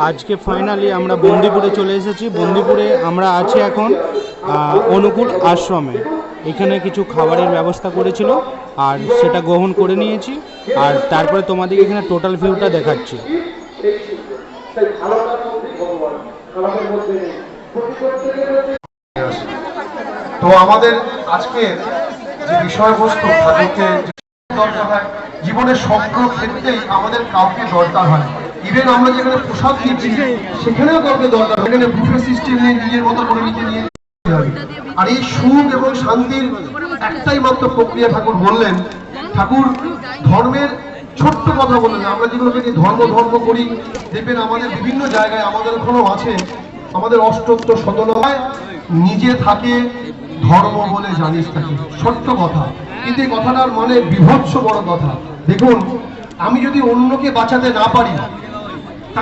আজকে ফাইনালি আমরা বন্দিপুরে চলে এসেছি। বন্দিপুরে আমরা আছি এখন অনুকূল আশ্রমে। এখানে কিছু খাবারের ব্যবস্থা করেছিল আর সেটা গ্রহণ করে নিয়েছি। আর তারপরে তোমাদেরকে এখানে টোটাল ভিউটা দেখাচ্ছি। তো আমাদের আজকের যে বিষয়বস্তু তাদেরকে দরকার হয়, জীবনের সব ক্ষেত্রেই আমাদের কাউকে দরকার হয়। ইভেন আমরা যেখানে প্রসাদ দিচ্ছি সেখানেও কাউকে দরকার হয়। এখানে বুফে সিস্টেম নিয়ে নিজের মতো করে নিয়ে আর এই সুখ এবং শান্তির একটাই মাত্র প্রক্রিয়া ঠাকুর বললেন। ঠাকুর ধর্মের ছোট্ট কথা বললেন। আমরা যেগুলোকে ধর্ম ধর্ম করি, দেখবেন আমাদের বিভিন্ন জায়গায় আমাদের এখনো আছে, আমাদের অষ্টত্ব সদনায় নিজে থাকে ধর্ম বলে জানিস থাকে, ছোট্ট কথা, কিন্তু এই কথাটার মানে বিভৎস বড় কথা। দেখুন, আমি যদি অন্যকে বাঁচাতে না পারি